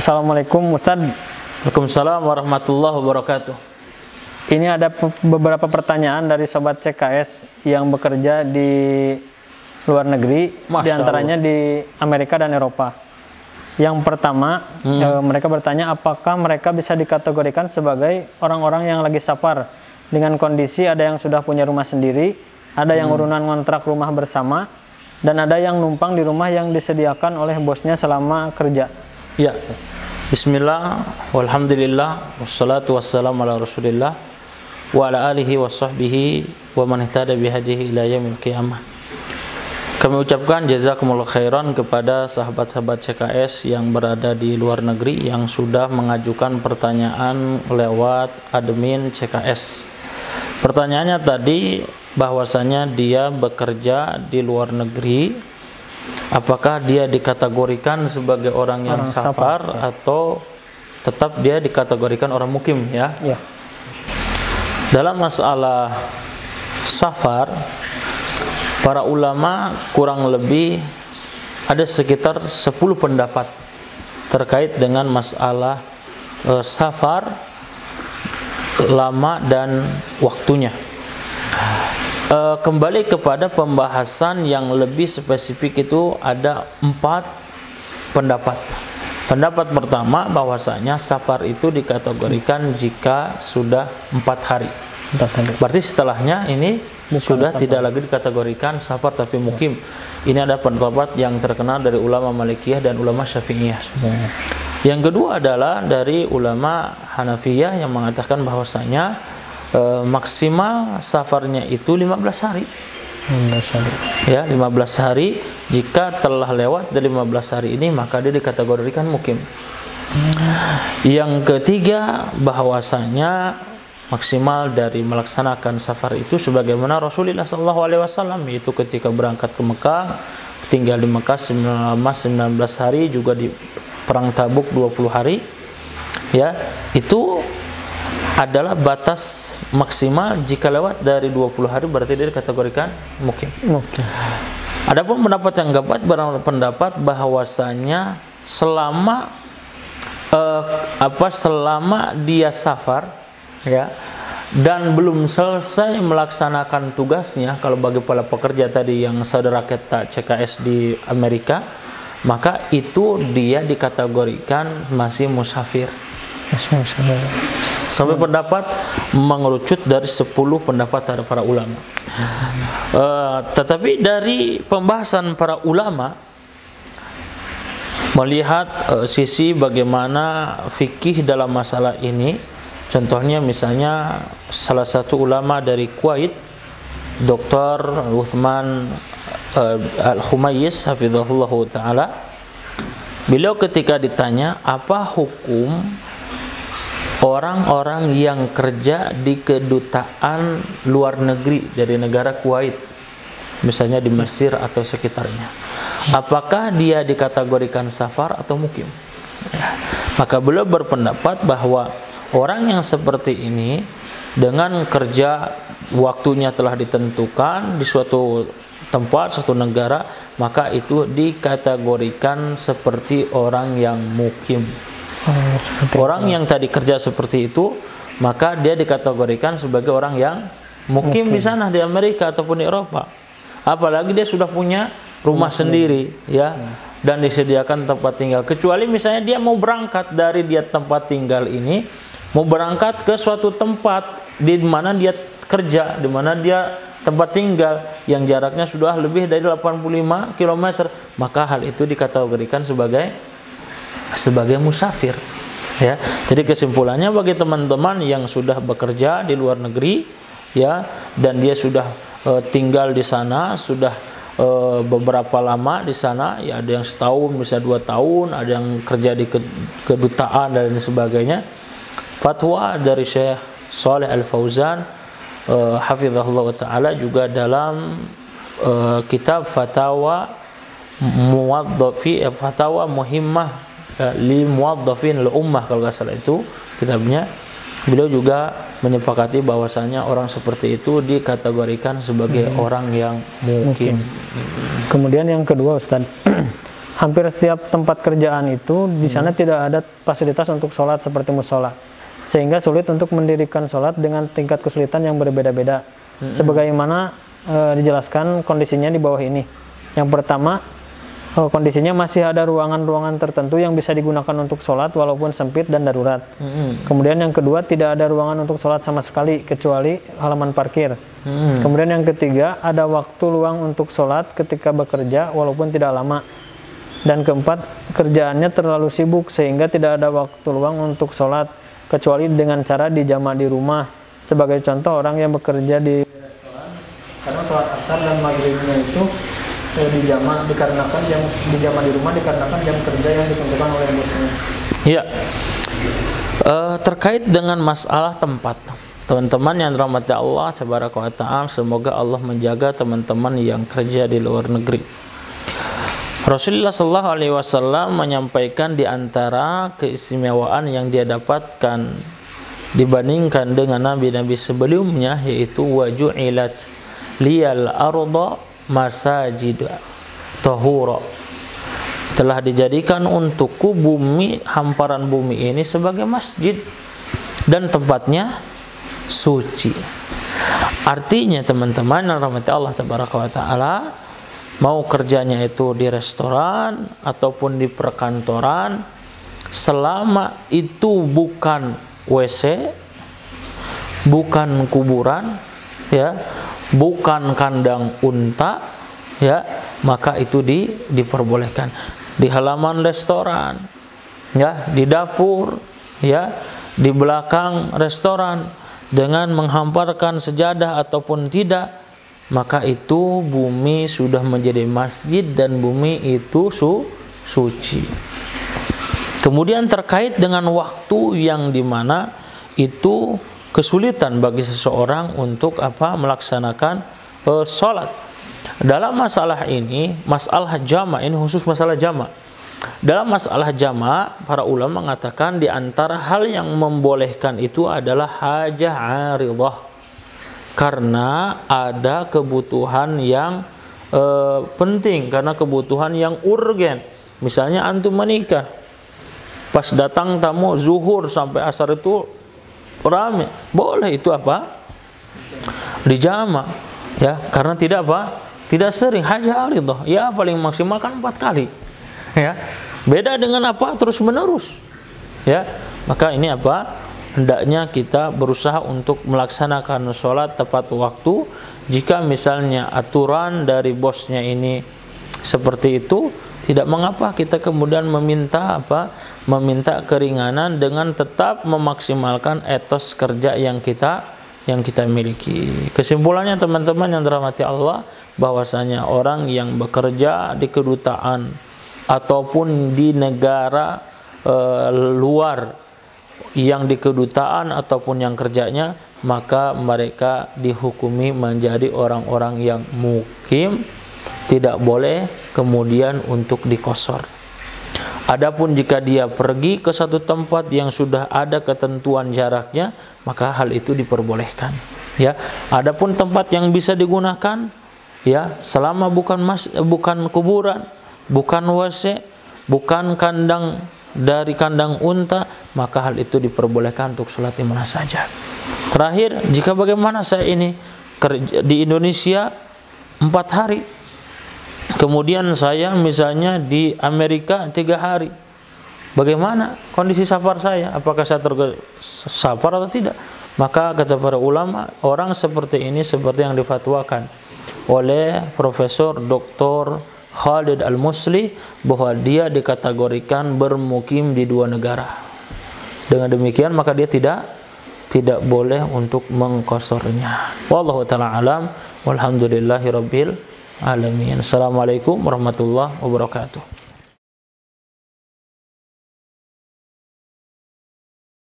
Assalamualaikum Ustaz. Waalaikumsalam warahmatullahi wabarakatuh. Ini ada beberapa pertanyaan dari sobat CKS yang bekerja di luar negeri, diantaranya di Amerika dan Eropa. Yang pertama, mereka bertanya apakah mereka bisa dikategorikan sebagai orang-orang yang lagi safar dengan kondisi ada yang sudah punya rumah sendiri, ada yang urunan ngontrak rumah bersama, dan ada yang numpang di rumah yang disediakan oleh bosnya selama kerja. Ya, bismillah, walhamdulillah, wassalatu wassalamu ala rasulillah, wa ala alihi wa sahbihi, wa man ihtada bihadihi ila yaumil qiyamah. Kami ucapkan jazakumullah khairan kepada sahabat-sahabat CKS yang berada di luar negeri yang sudah mengajukan pertanyaan lewat admin CKS. Pertanyaannya tadi bahwasanya dia bekerja di luar negeri, apakah dia dikategorikan sebagai orang yang safar atau tetap dia dikategorikan orang mukim, ya? Ya. Dalam masalah safar, para ulama kurang lebih ada sekitar 10 pendapat terkait dengan masalah safar, lama dan waktunya. Kembali kepada pembahasan yang lebih spesifik, itu ada 4 pendapat. Pendapat pertama bahwasanya safar itu dikategorikan jika sudah 4 hari. Berarti setelahnya ini sudah safar, tidak lagi dikategorikan safar tapi mukim. Ini ada pendapat yang terkenal dari ulama Malikiyah dan ulama Syafi'iyah. Yang kedua adalah dari ulama Hanafiyah yang mengatakan bahwasanya maksimal safarnya itu 15 hari. 15 hari. Ya, 15 hari. Jika telah lewat dari 15 hari ini, maka dia dikategorikan mukim. Yang ketiga, bahwasanya maksimal dari melaksanakan safar itu sebagaimana Rasulullah SAW, yaitu ketika berangkat ke Mekah, tinggal di Mekah selama 19 hari, juga di perang Tabuk 20 hari. Ya, itu adalah batas maksimal. Jika lewat dari 20 hari berarti dia dikategorikan mukim. Adapun pendapat yang keempat berpendapat bahwasanya selama selama dia safar, ya, dan belum selesai melaksanakan tugasnya, kalau bagi para pekerja tadi yang saudara kita CKS di Amerika, maka itu dia dikategorikan masih musafir. Sampai pendapat mengerucut dari 10 pendapat dari para ulama. Tetapi dari pembahasan para ulama melihat sisi bagaimana fikih dalam masalah ini, contohnya misalnya salah satu ulama dari Kuwait, Dr. Uthman Al-Khumayyiz hafizahullah ta'ala, beliau ketika ditanya apa hukum orang-orang yang kerja di kedutaan luar negeri dari negara Kuwait, misalnya di Mesir atau sekitarnya, apakah dia dikategorikan safar atau mukim? Maka beliau berpendapat bahwa orang yang seperti ini dengan kerja waktunya telah ditentukan di suatu tempat, suatu negara, maka itu dikategorikan seperti orang yang mukim. Orang yang tadi kerja seperti itu, maka dia dikategorikan sebagai orang yang mukim di sana, di Amerika ataupun di Eropa. Apalagi dia sudah punya rumah sendiri, ya, dan disediakan tempat tinggal. Kecuali misalnya dia mau berangkat dari dia tempat tinggal ini, mau berangkat ke suatu tempat di mana dia kerja, di mana dia tempat tinggal yang jaraknya sudah lebih dari 85 km, maka hal itu dikategorikan sebagai musafir, ya. Jadi kesimpulannya bagi teman-teman yang sudah bekerja di luar negeri, ya, dan dia sudah tinggal di sana, sudah beberapa lama di sana, ya, ada yang setahun, bisa 2 tahun, ada yang kerja di kedutaan dan sebagainya. Fatwa dari Syekh Shalih Al-Fauzan hafizahullah ta'ala juga dalam kitab Fatawa Muhimmah li muwaddafin al-ummah, kalau nggak salah itu kitabnya, beliau juga menyepakati bahwasanya orang seperti itu dikategorikan sebagai orang yang mukim. Kemudian yang kedua, Ustaz, hampir setiap tempat kerjaan itu di sana tidak ada fasilitas untuk sholat seperti musola, sehingga sulit untuk mendirikan sholat dengan tingkat kesulitan yang berbeda-beda. Sebagaimana dijelaskan kondisinya di bawah ini. Yang pertama, kondisinya masih ada ruangan-ruangan tertentu yang bisa digunakan untuk sholat walaupun sempit dan darurat. Kemudian yang kedua, tidak ada ruangan untuk sholat sama sekali kecuali halaman parkir. Kemudian yang ketiga, ada waktu luang untuk sholat ketika bekerja walaupun tidak lama. Dan keempat, kerjaannya terlalu sibuk sehingga tidak ada waktu luang untuk sholat kecuali dengan cara dijamak di rumah. Sebagai contoh, orang yang bekerja di restoran, karena sholat asar dan maghribnya itu dijamak dikarenakan dijamak di rumah dikarenakan jam kerja yang ditentukan oleh bosnya. Ya, terkait dengan masalah tempat, teman-teman yang dirahmati Allah Tabaraka wa Ta'ala, semoga Allah menjaga teman-teman yang kerja di luar negeri. Rasulullah Shallallahu Alaihi Wasallam menyampaikan di antara keistimewaan yang dia dapatkan dibandingkan dengan nabi-nabi sebelumnya, yaitu waju'ilat liyal arda masajid tahura, telah dijadikan untukku bumi, hamparan bumi ini sebagai masjid dan tempatnya suci. Artinya teman-teman yang rahmati Allah Tabaraka wa Ta'ala, mau kerjanya itu di restoran ataupun di perkantoran, selama itu bukan WC, bukan kuburan, ya, bukan kandang unta, ya, maka itu diperbolehkan. Di halaman restoran, ya, di dapur, ya, di belakang restoran, dengan menghamparkan sejadah ataupun tidak, maka itu bumi sudah menjadi masjid dan bumi itu suci. Kemudian terkait dengan waktu yang dimana itu kesulitan bagi seseorang untuk melaksanakan sholat. Dalam masalah ini, masalah jama', ini khusus masalah jama'. Dalam masalah jama', para ulama mengatakan di antara hal yang membolehkan itu adalah hajah aridah, karena ada kebutuhan yang penting, karena kebutuhan yang urgen. Misalnya antum menikah, pas datang tamu zuhur sampai asar itu rame, boleh itu dijama, ya, karena tidak sering. Hajah aridah, ya, paling maksimal kan 4 kali, ya, beda dengan terus menerus, ya. Maka ini hendaknya kita berusaha untuk melaksanakan sholat tepat waktu. Jika misalnya aturan dari bosnya ini seperti itu, tidak mengapa kita kemudian meminta keringanan dengan tetap memaksimalkan etos kerja yang kita miliki. Kesimpulannya teman-teman yang dirahmati Allah, bahwasanya orang yang bekerja di kedutaan ataupun di negara luar yang di kedutaan ataupun yang kerjanya, maka mereka dihukumi menjadi orang-orang yang mukim, tidak boleh kemudian untuk dikosor. Adapun jika dia pergi ke satu tempat yang sudah ada ketentuan jaraknya, maka hal itu diperbolehkan, ya. Adapun tempat yang bisa digunakan, ya, selama bukan kuburan, bukan WC, bukan kandang dari kandang unta, maka hal itu diperbolehkan untuk sholat di mana saja. Terakhir, jika bagaimana saya ini kerja di Indonesia 4 hari, kemudian saya misalnya di Amerika 3 hari, bagaimana kondisi safar saya? Apakah saya safar atau tidak? Maka kata para ulama, orang seperti ini seperti yang difatwakan oleh Profesor Dr. Khalid Al-Musli, bahwa dia dikategorikan bermukim di 2 negara. Dengan demikian maka dia tidak boleh untuk mengkosornya. Wallahu ta'ala alam, walhamdulillahi rabbil alamin. Assalamualaikum warahmatullahi wabarakatuh.